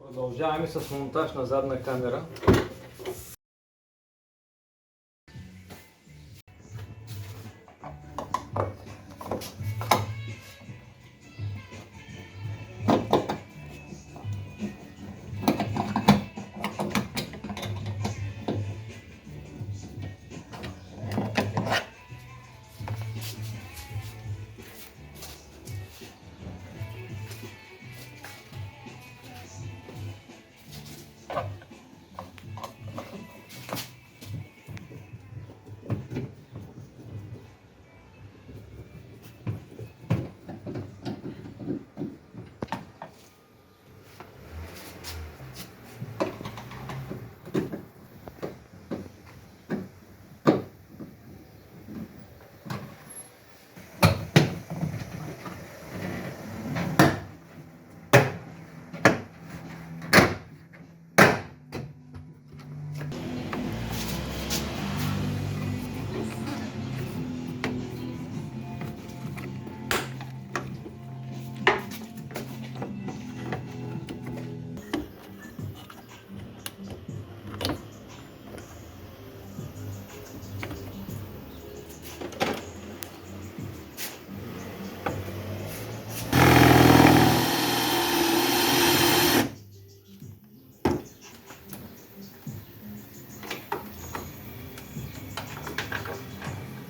Продължаваме с монтаж на задна камера.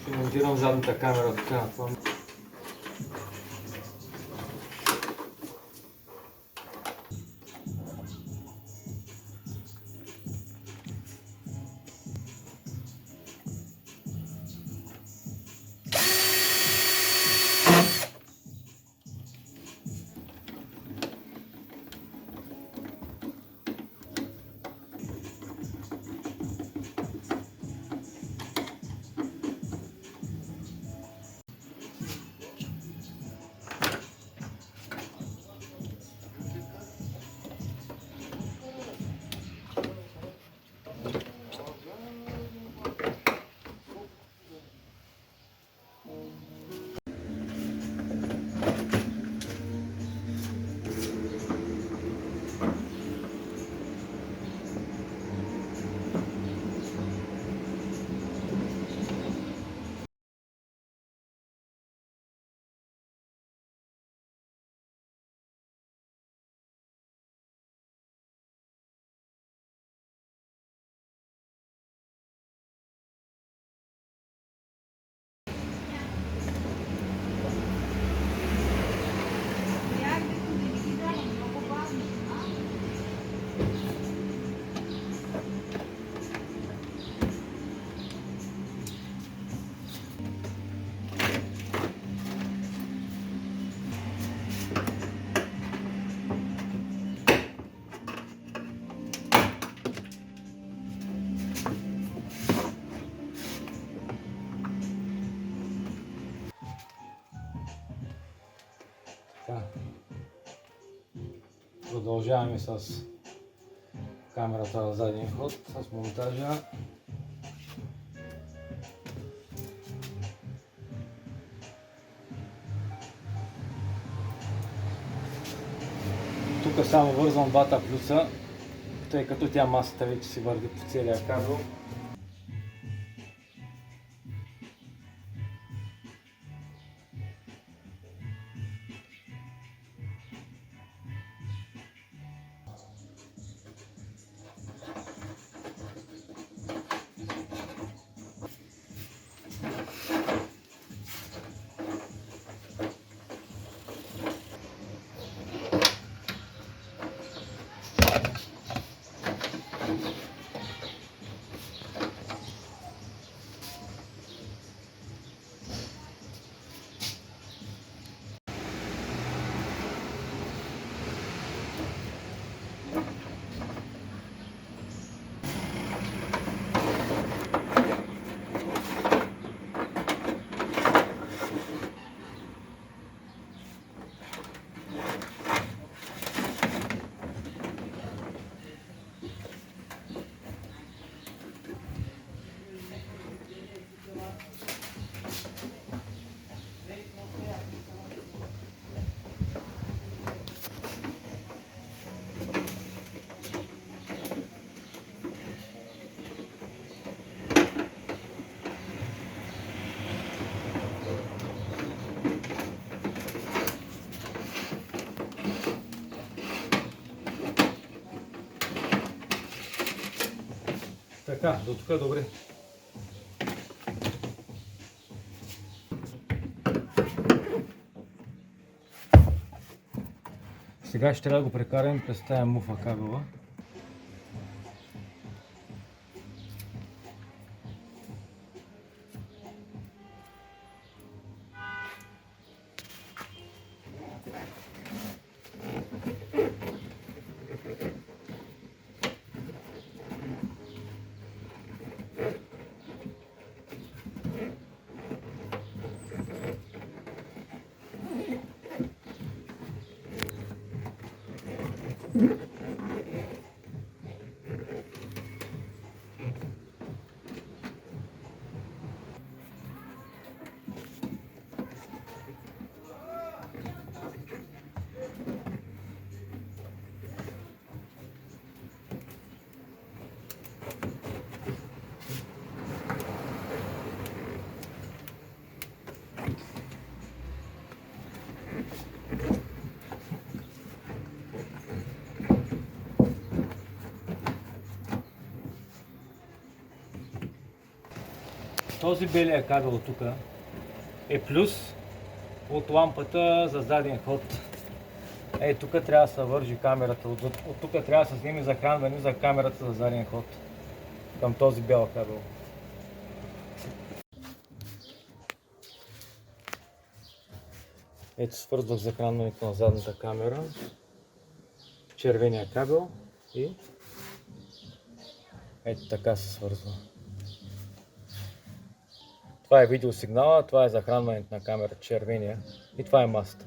Ще монтирам задната камера така на това. Продължаваме с камерата на задния ход, с монтажа. Тук само вързвам двата плюса, тъй като тя масата вече си върви по целия кабел. Така, до тук добре. Сега ще трябва да го прекарам през тая муфа кабела. Този белия кабел тук е плюс от лампата за заден ход. Тук трябва да се вържи камерата. От тук трябва да се снима захранване за камерата за заден ход към този бял кабел. Ето свързвах захранването на задната камера, червения кабел и ето така се свързва. Това е видеосигнала, това е захранването на камера, червения, и това е масата.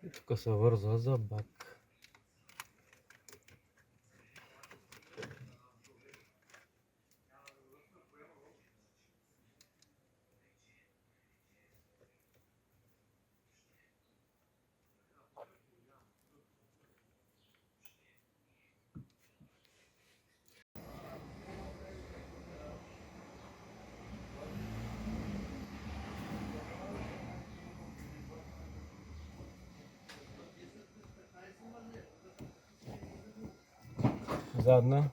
И тук се вързва за бак. задна.